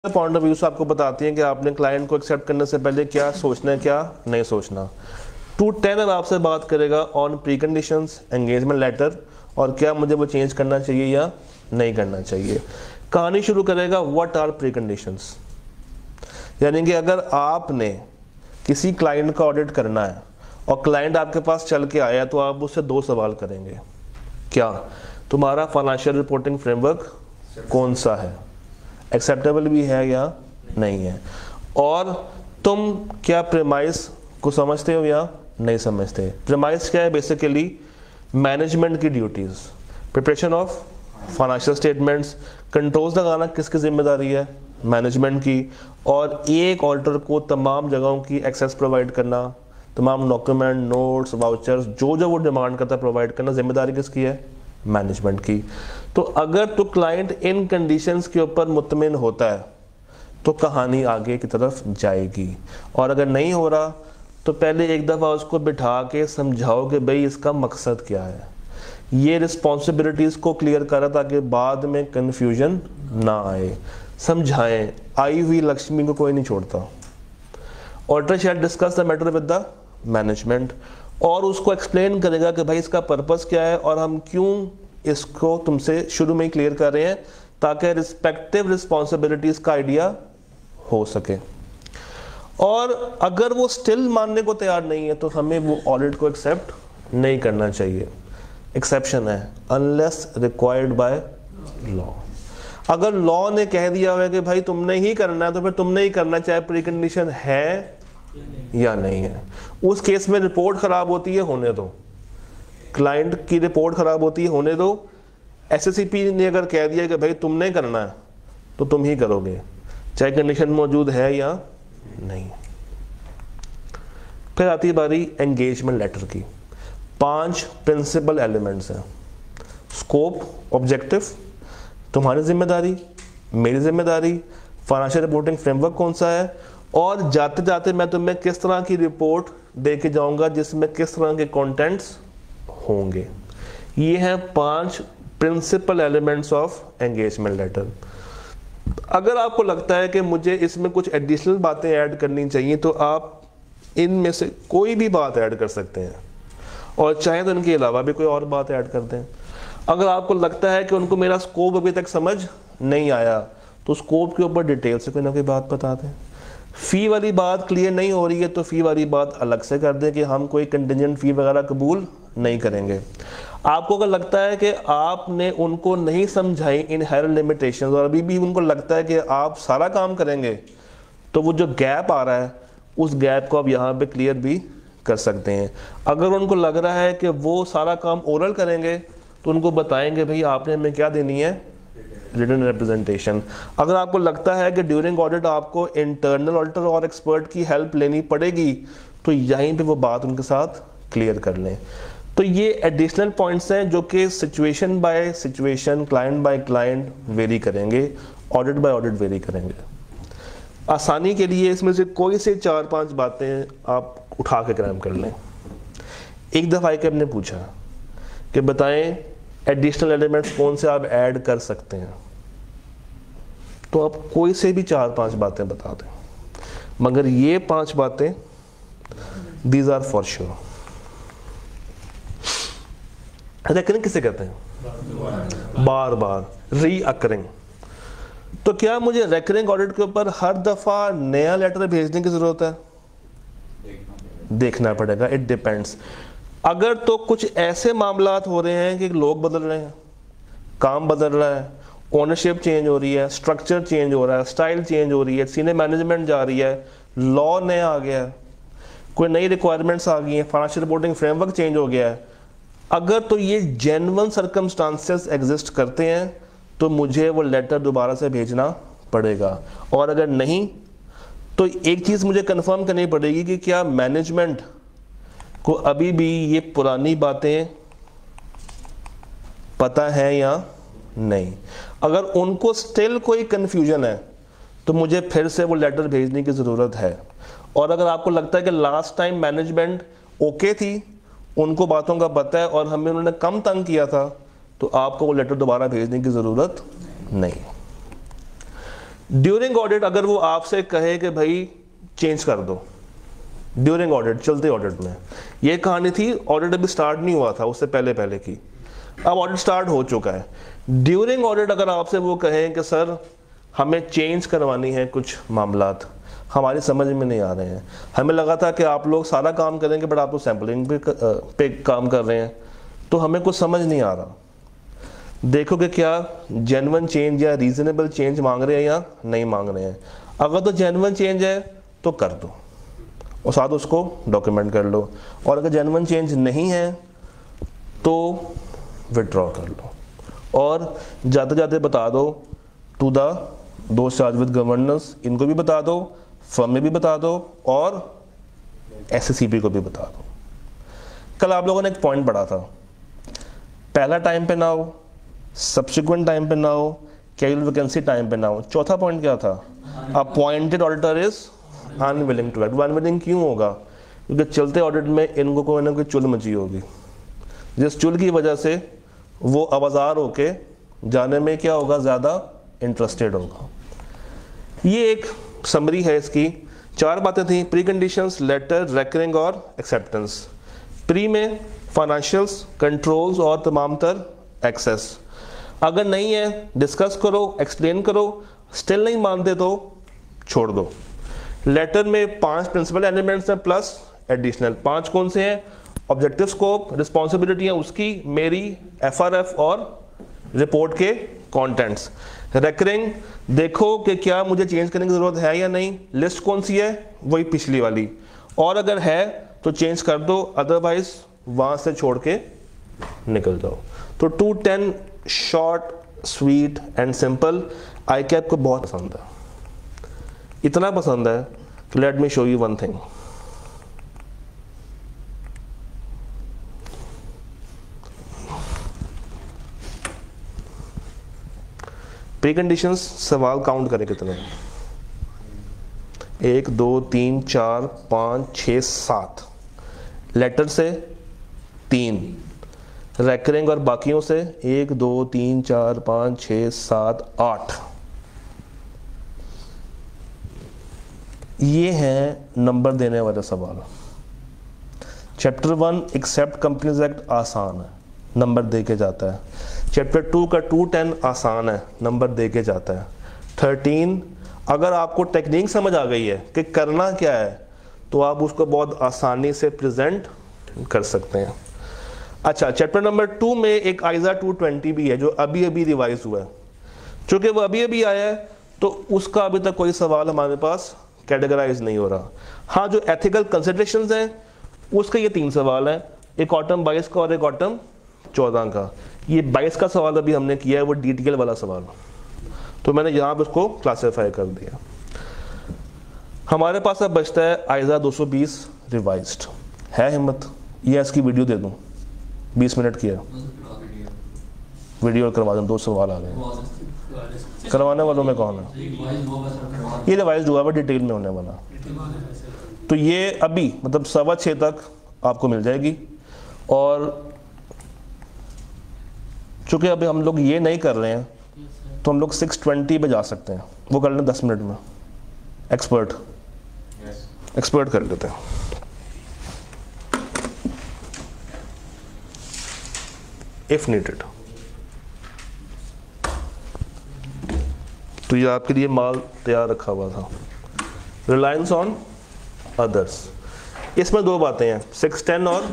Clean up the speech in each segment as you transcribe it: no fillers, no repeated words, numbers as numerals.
Point of view से आपको बताती हैं कि आपने क्लाइंट को एक्सेप्ट करने से पहले क्या सोचना है, क्या नहीं सोचना। 210 अब आपसे बात करेगा on preconditions, engagement letter और क्या मुझे वो चेंज करना चाहिए या नहीं करना चाहिए। कहानी शुरू करेगा व्हाट आर प्री कंडीशंस, यानी कि अगर आपने किसी क्लाइंट का ऑडिट करना है और क्लाइंट आपके पास चल के आया तो आप उससे 2 सवाल करेंगे। क्या तुम्हारा फाइनेंशियल रिपोर्टिंग फ्रेमवर्क कौन सा है, एक्सेप्टेबल भी है या नहीं है, और तुम क्या प्रेमाइस को समझते हो या नहीं समझते। प्रेमाइस क्या है, बेसिकली मैनेजमेंट की duties, preparation of financial statements, controls लगाना किसकी जिम्मेदारी है, मैनेजमेंट की, और एक ऑडिटर को तमाम जगहों की एक्सेस प्रोवाइड करना, तमाम डॉक्यूमेंट, नोट्स, वाउचर्स जो वो डिमांड करता है प्रोवाइड करना, जिम्मेदारी किसकी है, मैनेजमेंट की। तो अगर तो क्लाइंट इन कंडीशंस के ऊपर मुतमिन होता है तो कहानी आगे की तरफ जाएगी, और अगर नहीं हो रहा तो पहले एक दफ़ा उसको बिठा के समझाओ कि भाई इसका मकसद क्या है, ये रिस्पॉन्सिबिलिटीज़ को क्लियर करा ताकि बाद में कन्फ्यूजन ना आए। समझाएं, आई हुई लक्ष्मी को कोई नहीं छोड़ता। Auditor shall discuss the matter with the management, और उसको एक्सप्लेन करेगा कि भाई इसका पर्पस क्या है और हम क्यों इसको तुमसे शुरू में ही क्लियर कर रहे हैं ताकि रिस्पेक्टिव रिस्पॉन्सिबिलिटीज का आइडिया हो सके। और अगर वो स्टिल मानने को तैयार नहीं है तो हमें वो ऑडिट को एक्सेप्ट नहीं करना चाहिए। एक्सेप्शन है अनलेस रिक्वायर्ड बाय लॉ। अगर लॉ ने कह दिया हुआ है कि भाई तुमने ही करना है तो फिर तुमने ही करना, चाहे प्री कंडीशन है या नहीं है। उस केस में रिपोर्ट खराब होती है, होने दो, क्लाइंट की रिपोर्ट खराब होती है, होने दो। एसएससीपी ने अगर कह दिया कि भाई तुमने करना है तो तुम ही करोगे, चाहे कंडीशन मौजूद है या नहीं। फिर आती है बारी एंगेजमेंट लेटर की। 5 प्रिंसिपल एलिमेंट्स हैं। स्कोप, ऑब्जेक्टिव, तुम्हारी जिम्मेदारी, मेरी जिम्मेदारी, फाइनेंशियल रिपोर्टिंग फ्रेमवर्क कौन सा है, और जाते जाते मैं तुम्हें किस तरह की रिपोर्ट दे के जाऊंगा जिसमें किस तरह के कंटेंट्स होंगे। ये हैं 5 principal elements of engagement letter. अगर आपको लगता है कि मुझे इसमें कुछ एडिशनल बातें ऐड करनी चाहिए तो आप इनमें से कोई भी बात ऐड कर सकते हैं, और चाहे तो इनके अलावा भी कोई और बात ऐड कर दें। अगर आपको लगता है कि उनको मेरा स्कोप अभी तक समझ नहीं आया तो स्कोप के ऊपर डिटेल से कोई ना कोई बात बता दें। फ़ी वाली बात क्लियर नहीं हो रही है तो फ़ी वाली बात अलग से कर दें कि हम कोई कंटिजेंट फ़ी वगैरह कबूल नहीं करेंगे। आपको अगर लगता है कि आपने उनको नहीं समझाई इनहेरेंट लिमिटेशंस और अभी भी उनको लगता है कि आप सारा काम करेंगे, तो वो जो गैप आ रहा है उस गैप को आप यहाँ पे क्लियर भी कर सकते हैं। अगर उनको लग रहा है कि वो सारा काम ओरल करेंगे तो उनको बताएंगे भाई आपने हमें क्या देनी है, रिटन रिप्रेजेंटेशन। अगर आपको लगता है कि ड्यूरिंग ऑडिट आपको इंटरनल ऑडिटर और एक्सपर्ट की हेल्प लेनी पड़ेगी तो यहीं पे वो बात उनके साथ क्लियर कर लें। तो ये एडिशनल पॉइंट्स हैं जो कि situation bye situation, client by client very करेंगे, ऑडिट बाय ऑडिट वेरी करेंगे। आसानी के लिए इसमें से कोई से 4-5 बातें आप उठा के क्रैम कर लें। एक दफ़ा के हमने पूछा कि बताएं एडिशनल एलिमेंट्स कौन से आप ऐड कर सकते हैं, तो आप कोई से भी 4-5 बातें बता दें, मगर ये 5 बातें these are for sure. Recurring किसे कहते हैं, बार बार री अकरिंग। तो क्या मुझे रेकरिंग ऑडिट के ऊपर हर दफा नया लेटर भेजने की जरूरत है, देखना पड़ेगा, इट डिपेंड्स। अगर तो कुछ ऐसे मामलात हो रहे हैं कि लोग बदल रहे हैं, काम बदल रहा है, ओनरशिप चेंज हो रही है, स्ट्रक्चर चेंज हो रहा है, स्टाइल चेंज हो रही है, सीनियर मैनेजमेंट जा रही है, लॉ नया आ गया है, कोई नई रिक्वायरमेंट्स आ गई हैं, फाइनेंशियल रिपोर्टिंग फ्रेमवर्क चेंज हो गया है, अगर तो ये जेन्युइन सर्कमस्टांसेस एग्जिस्ट करते हैं तो मुझे वो लेटर दोबारा से भेजना पड़ेगा। और अगर नहीं तो एक चीज़ मुझे कंफर्म करनी पड़ेगी कि क्या मैनेजमेंट को अभी भी ये पुरानी बातें पता है या नहीं। अगर उनको स्टिल कोई कंफ्यूजन है तो मुझे फिर से वो लेटर भेजने की ज़रूरत है। और अगर आपको लगता है कि लास्ट टाइम मैनेजमेंट ओके थी, उनको बातों का पता है और हमें उन्होंने कम तंग किया था, तो आपको वो लेटर दोबारा भेजने की ज़रूरत नहीं। ड्यूरिंग ऑडिट अगर वो आपसे कहे कि भाई चेंज कर दो, ड्यूरिंग ऑडिट, चलते ऑडिट में, ये कहानी थी, ऑडिट अभी स्टार्ट नहीं हुआ था, उससे पहले पहले की, अब ऑडिट स्टार्ट हो चुका है। ड्यूरिंग ऑडिट अगर आपसे वो कहें कि सर हमें चेंज करवानी है कुछ मामलात, हमारी समझ में नहीं आ रहे हैं, हमें लगा था कि आप लोग सारा काम करेंगे बट आप लोग सैम्पलिंग पे काम कर रहे हैं, तो हमें कुछ समझ नहीं आ रहा, देखो कि क्या जेन्युइन चेंज या रीजनेबल चेंज मांग रहे हैं या नहीं मांग रहे हैं। अगर तो जेन्युइन चेंज है तो कर दो और साथ उसको डॉक्यूमेंट कर लो, और अगर जेन्युइन चेंज नहीं है तो विड्रॉ कर लो, और जाते जाते बता दो टू दो चार्ज विद गवर्नेंस, इनको भी बता दो, फर्म में भी बता दो, और एससीपी को भी बता दो। कल आप लोगों ने एक पॉइंट पढ़ा था, पहला टाइम पे ना हो, सब्सिक्वेंट टाइम पे ना हो, कैजुअल वैकेंसी टाइम पे ना हो। चौथा पॉइंट क्या था? Appointed auditor is unwilling to act. Unwilling क्यों होगा? क्योंकि चलते ऑडिट में इनको कोई ना कोई चुल मची होगी, जिस चुल की वजह से वो आवाजार होके जाने में क्या होगा, ज़्यादा इंटरेस्टेड होगा। ये एक समरी है इसकी, 4 बातें थी, प्री कंडीशंस, लेटर, रेकरिंग और एक्सेप्टेंस। प्री में फाइनेंशियल्स, कंट्रोल्स और तमाम तर एक्सेस। अगर नहीं है डिस्कस करो, एक्सप्लेन करो, स्टिल नहीं मानते तो छोड़ दो। लेटर में 5 प्रिंसिपल एलिमेंट्स हैं प्लस एडिशनल। 5 कौन से हैं? ऑब्जेक्टिव स्कोप, रिस्पॉन्सिबिलिटियाँ उसकी, मेरी, एफआरएफ और रिपोर्ट के कंटेंट्स। रेकरिंग, देखो कि क्या मुझे चेंज करने की ज़रूरत है या नहीं, लिस्ट कौन सी है, वही पिछली वाली, और अगर है तो चेंज कर दो, अदरवाइज वहाँ से छोड़ के निकल जाओ। तो 210 शॉर्ट, स्वीट एंड सिंपल आईकैप को बहुत पसंद है, इतना पसंद है कि let me show you one thing. Pre conditions सवाल काउंट करें कितने? 1 2 3 4 5 6 7, लेटर से 3, रेकरिंग और बाकियों से 1 2 3 4 5 6 7 8। ये है नंबर देने वाला सवाल। चैप्टर 1 एक्सेप्ट कंपनीज एक्ट आसान है, नंबर दे के जाता है। चैप्टर 2 का 210 आसान है, नंबर दे के जाता है। 13 अगर आपको टेक्निक समझ आ गई है कि करना क्या है तो आप उसको बहुत आसानी से प्रेजेंट कर सकते हैं। अच्छा, चैप्टर नंबर 2 में एक आइजा 220 भी है जो अभी अभी रिवाइज हुआ है। चूँकि वो अभी अभी आया है तो उसका अभी तक कोई सवाल हमारे पास कैटेगराइज नहीं हो रहा। हाँ, जो एथिकल कंसिडरेशंस हैं उसके ये 3 सवाल हैं, एक ऑटम 22 का और एक ऑटम 14 का। ये 22 का सवाल अभी हमने किया है, वो डिटेल वाला सवाल, तो मैंने यहाँ पे उसको क्लासीफाई कर दिया। हमारे पास अब बचता है आइजा 220 रिवाइज्ड। है हिम्मत? ये इसकी वीडियो दे दूँ, 20 मिनट की है वीडियो, करवा दूँ। 2 सवाल आ गए, करवाने वालों में कौन है? ये रिवाइज हुआ है, डिटेल में होने वाला। तो ये अभी मतलब 6:15 तक आपको मिल जाएगी। और चूँकि अभी हम लोग ये नहीं कर रहे हैं तो हम लोग 6:20 पे जा सकते हैं, वो कर लें 10 मिनट में। एक्सपर्ट कर लेते हैं। If needed. तो ये आपके लिए माल तैयार रखा हुआ था। रिलायंस ऑन अदर्स, इसमें 2 बातें हैं, 610 और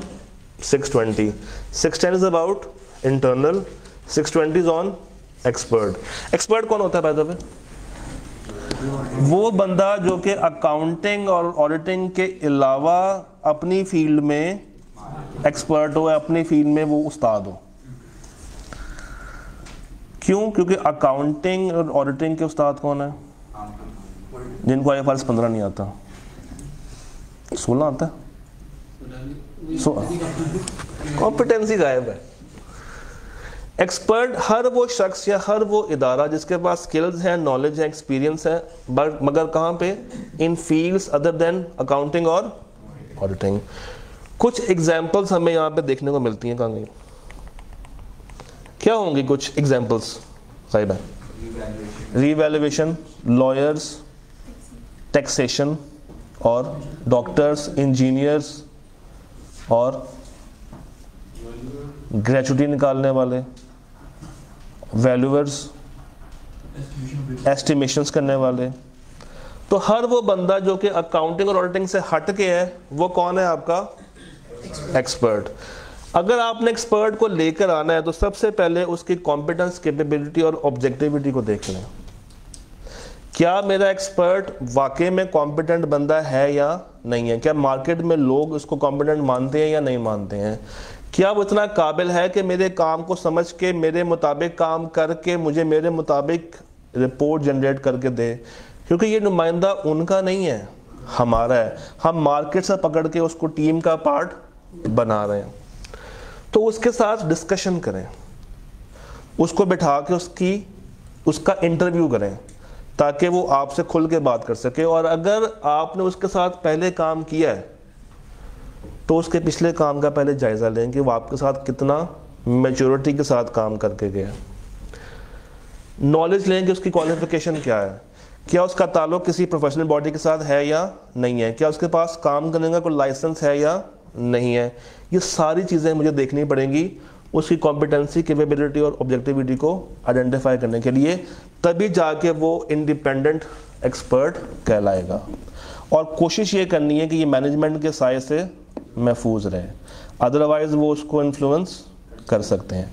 620। 610 is about internal, 620 is on expert. Expert कौन होता है बाय द वे? वो बंदा जो कि अकाउंटिंग और ऑडिटिंग के अलावा अपनी फील्ड में एक्सपर्ट हो, अपनी फील्ड में वो उस्ताद हो। क्यों? क्योंकि अकाउंटिंग और ऑडिटिंग के उस्ताद कौन है? जिनको IFRS 15 नहीं आता, 16 आता है, कॉम्पिटेंसी गायब है। एक्सपर्ट हर वो शख्स या हर वो इदारा जिसके पास स्किल्स हैं, नॉलेज है, एक्सपीरियंस है, मगर कहाँ पे? इन फील्ड्स अदर देन अकाउंटिंग और ऑडिटिंग। कुछ एग्जांपल्स हमें यहाँ पे देखने को मिलती हैं, कहाँ गई? क्या होंगी कुछ एग्जांपल्स? साहिब है रीवैल्यूएशन, लॉयर्स, टैक्सेशन और डॉक्टर्स, इंजीनियर्स और ग्रेचुटी निकालने वाले, वैल्यूअर्स, एस्टिमेशंस करने वाले। तो हर वो बंदा जो कि अकाउंटिंग और ऑडिटिंग से हट के है वो कौन है? आपका एक्सपर्ट। अगर आपने एक्सपर्ट को लेकर आना है तो सबसे पहले उसकी कॉम्पिटेंस, कैपेबिलिटी और ऑब्जेक्टिविटी को देख लें। क्या मेरा एक्सपर्ट वाकई में कॉम्पिटेंट बंदा है या नहीं है? क्या मार्केट में लोग उसको कॉम्पिटेंट मानते हैं या नहीं मानते हैं? क्या वो इतना काबिल है कि मेरे काम को समझ के मेरे मुताबिक काम करके मुझे मेरे मुताबिक रिपोर्ट जनरेट करके दे? क्योंकि ये नुमाइंदा उनका नहीं है, हमारा है। हम मार्केट से पकड़ के उसको टीम का पार्ट बना रहे हैं। तो उसके साथ डिस्कशन करें, उसको बिठा के उसका इंटरव्यू करें ताकि वो आपसे खुल के बात कर सके। और अगर आपने उसके साथ पहले काम किया है तो उसके पिछले काम का पहले जायज़ा लें कि वो आपके साथ कितना मैच्योरिटी के साथ काम करके गया। नॉलेज लें कि उसकी क्वालिफिकेशन क्या है, क्या उसका ताल्लुक किसी प्रोफेशनल बॉडी के साथ है या नहीं है, क्या उसके पास काम करने का कोई लाइसेंस है या नहीं है। ये सारी चीज़ें मुझे देखनी पड़ेंगी उसकी कॉम्पिटेंसी, कैपेबिलिटी और ऑब्जेक्टिविटी को आइडेंटिफाई करने के लिए, तभी जाके वो इंडिपेंडेंट एक्सपर्ट कहलाएगा। और कोशिश ये करनी है कि ये मैनेजमेंट के साए से महफूज रहे, अदरवाइज वो उसको इन्फ्लुएंस कर सकते हैं।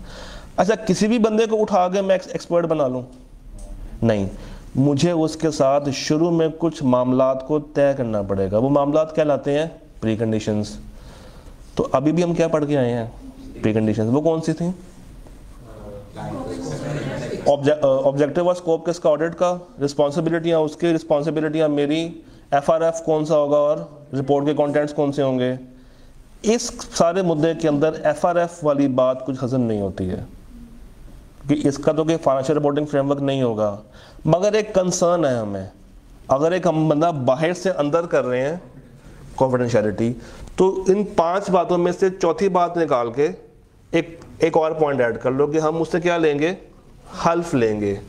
अच्छा, किसी भी बंदे को उठा के मैं एक्सपर्ट बना लूँ? नहीं, मुझे उसके साथ शुरू में कुछ मामलात को तय करना पड़ेगा। वो मामलात कहलाते हैं प्री कंडीशंस। तो अभी भी हम क्या पढ़ के आए हैं? Pre conditions. वो कौन सी थी? ऑब्जेक्टिव और स्कोप किसका? ऑडिट का। रिस्पॉन्सिबिलिटियाँ उसकी, रिस्पॉन्सिबिलिटियाँ मेरी। FRF कौन सा होगा और रिपोर्ट के कंटेंट्स कौन से होंगे? इस सारे मुद्दे के अंदर FRF वाली बात कुछ हजम नहीं होती है कि इसका तो कोई फाइनेंशियल रिपोर्टिंग फ्रेमवर्क नहीं होगा। मगर एक कंसर्न है हमें, अगर एक हम बंदा बाहर से अंदर कर रहे हैं कॉन्फिडेंशियलिटी, तो इन 5 बातों में से चौथी बात निकाल के एक और पॉइंट ऐड कर लो कि हम उससे क्या लेंगे? हल्फ लेंगे।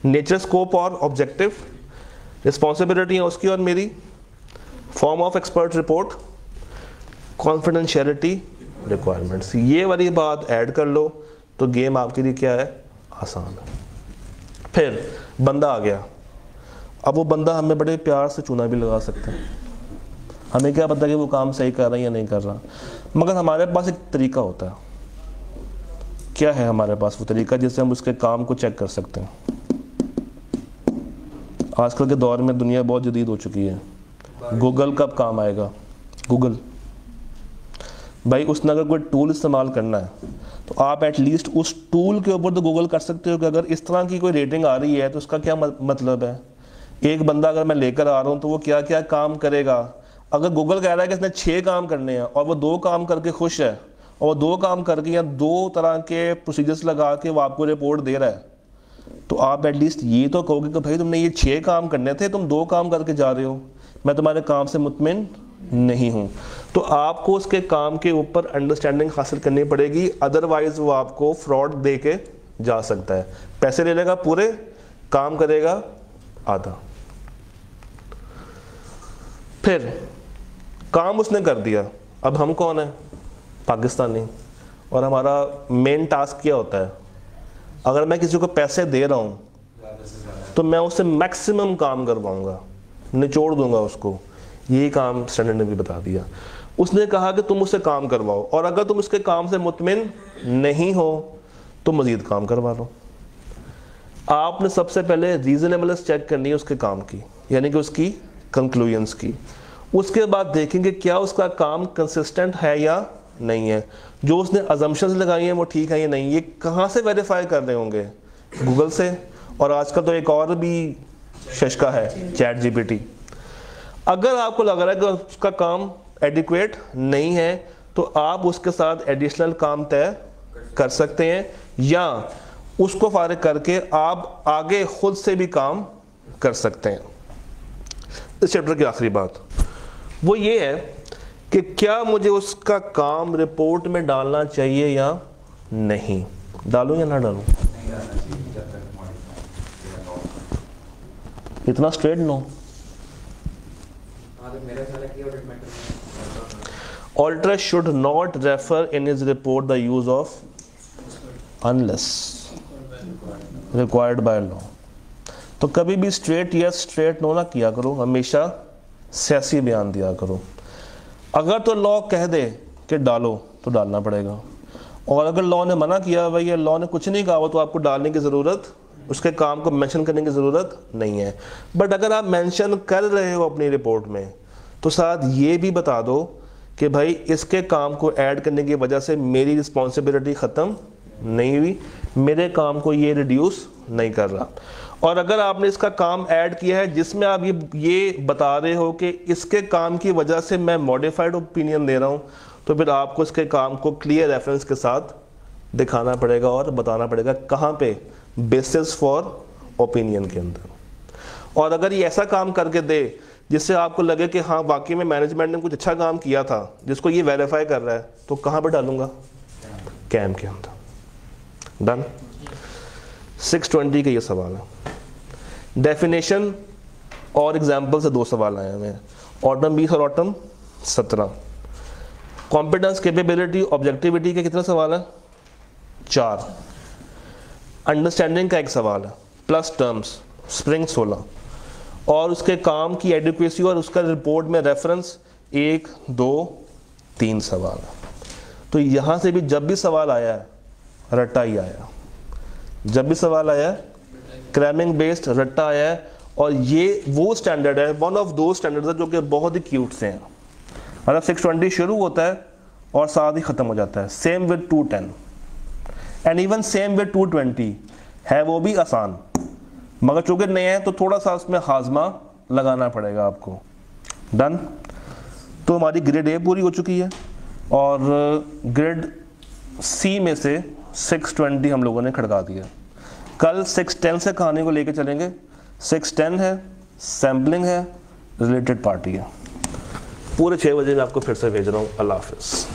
नेचर, स्कोप और ऑब्जेक्टिव, रिस्पॉन्सिबिलिटी है उसकी और मेरी, form of expert report, confidentiality requirements, ये वाली बात ऐड कर लो तो गेम आपके लिए क्या है? आसान है। फिर बंदा आ गया। अब वो बंदा हमें बड़े प्यार से चूना भी लगा सकता है, हमें क्या पता कि वो काम सही कर रहा है या नहीं कर रहा, मगर हमारे पास एक तरीका होता है। क्या है हमारे पास वो तरीका जिससे हम उसके काम को चेक कर सकते हैं? आजकल के दौर में दुनिया बहुत जदीद हो चुकी है। गूगल कब काम आएगा? गूगल भाई, उसने अगर कोई टूल इस्तेमाल करना है तो आप एटलीस्ट उस टूल के ऊपर तो गूगल कर सकते हो कि अगर इस तरह की कोई रेटिंग आ रही है तो उसका क्या मतलब है। एक बंदा अगर मैं लेकर आ रहा हूँ तो वो क्या क्या काम करेगा। अगर गूगल कह रहा है कि इसने 6 काम करने हैं और वो 2 काम करके खुश है, और 2 काम करके या 2 तरह के प्रोसीजर्स लगा के वो आपको रिपोर्ट दे रहा है, तो आप एटलीस्ट ये तो कहोगे कि भाई तुमने ये 6 काम करने थे, तुम 2 काम करके जा रहे हो, मैं तुम्हारे काम से मुतमिन नहीं हूँ। तो आपको उसके काम के ऊपर अंडरस्टैंडिंग हासिल करनी पड़ेगी, अदरवाइज वो आपको फ्रॉड दे के जा सकता है। पैसे ले लेगा पूरे, काम करेगा आधा। फिर काम उसने कर दिया, अब हम कौन है? पाकिस्तानी। और हमारा मेन टास्क क्या होता है? अगर मैं किसी को पैसे दे रहा हूँ तो मैं उससे मैक्सिमम काम करवाऊंगा, निचोड़ दूंगा उसको। यही काम स्टैंडर्ड ने भी बता दिया। उसने कहा कि तुम उससे काम करवाओ, और अगर तुम उसके काम से मुतमिन नहीं हो तो मजीद काम करवा लो। आपने सबसे पहले रीजनेबलनेस चेक करनी है उसके काम की, यानी कि उसकी कंक्लूजन्स की। उसके बाद देखेंगे क्या उसका काम कंसिस्टेंट है या नहीं है, जो उसने अजम्पशंस लगाई हैं वो ठीक है या नहीं। ये कहाँ से वेरीफाई कर रहे होंगे? गूगल से, और आजकल तो एक और भी शशका है, चैट GPT। अगर आपको लग रहा है कि उसका काम एडिक्वेट नहीं है तो आप उसके साथ एडिशनल काम तय कर सकते हैं, या उसको फारिग करके आप आगे खुद से भी काम कर सकते हैं। इस चैप्टर की आखिरी बात वो ये है कि क्या मुझे उसका काम रिपोर्ट में डालना चाहिए या नहीं। डालूं या ना डालूं? इतना straight no. Auditor should not refer in his report the use of unless required by law. तो कभी भी स्ट्रेट यस स्ट्रेट नो ना किया करो, हमेशा सियासी बयान दिया करो। अगर तो लॉ कह दे कि डालो तो डालना पड़ेगा, और अगर लॉ ने मना किया भाई लॉ ने कुछ नहीं कहा तो आपको डालने की ज़रूरत, उसके काम को मेंशन करने की ज़रूरत नहीं है। बट अगर आप मेंशन कर रहे हो अपनी रिपोर्ट में तो साथ ये भी बता दो कि भाई इसके काम को ऐड करने की वजह से मेरी रिस्पॉन्सिबिलिटी ख़त्म नहीं हुई, मेरे काम को ये रिड्यूस नहीं कर रहा। और अगर आपने इसका काम ऐड किया है जिसमें आप ये बता रहे हो कि इसके काम की वजह से मैं मॉडिफाइड ओपिनियन दे रहा हूँ, तो फिर आपको इसके काम को क्लियर रेफरेंस के साथ दिखाना पड़ेगा और बताना पड़ेगा कहाँ पे, बेसिस फॉर ओपिनियन के अंदर। और अगर ये ऐसा काम करके दे जिससे आपको लगे कि हाँ वाकई में मैनेजमेंट ने कुछ अच्छा काम किया था जिसको ये वेरीफाई कर रहा है, तो कहाँ पे डालूंगा, कैम के अंदर। डन। 620 का ये सवाल है। डेफिनेशन और एग्जाम्पल से 2 सवाल आए हैं, ऑटम 20 और ऑटम 17। कॉम्पिटेंस, कैपेबिलिटी, ऑब्जेक्टिविटी के कितने सवाल हैं, 4। अंडरस्टैंडिंग का 1 सवाल है, प्लस टर्म्स स्प्रिंग 16, और उसके काम की एडिक्वेसी और उसका रिपोर्ट में रेफरेंस 1, 2, 3 सवाल है। तो यहाँ से भी जब भी सवाल आया है रट्टा ही आया, जब भी सवाल आया है क्रैमिंग बेस्ड रट्टा आया है। और ये वो स्टैंडर्ड है, वन ऑफ दो स्टैंडर्ड्स है जो कि बहुत ही क्यूट से हैं। मतलब 620 शुरू होता है और साथ ही ख़त्म हो जाता है। Same with 210 and even same with 220 है, वो भी आसान, मगर चूँकि नए हैं तो थोड़ा सा उसमें हाजमा लगाना पड़ेगा आपको। डन। तो हमारी ग्रेड ए पूरी हो चुकी है और ग्रेड सी में से 620 हम लोगों ने खड़का दिया। कल 610 से कहानी को लेके चलेंगे। 610 है, सैम्पलिंग है, रिलेटेड पार्टी है। पूरे 6 बजे मैं आपको फिर से भेज रहा हूँ। अल्लाह हाफिज़।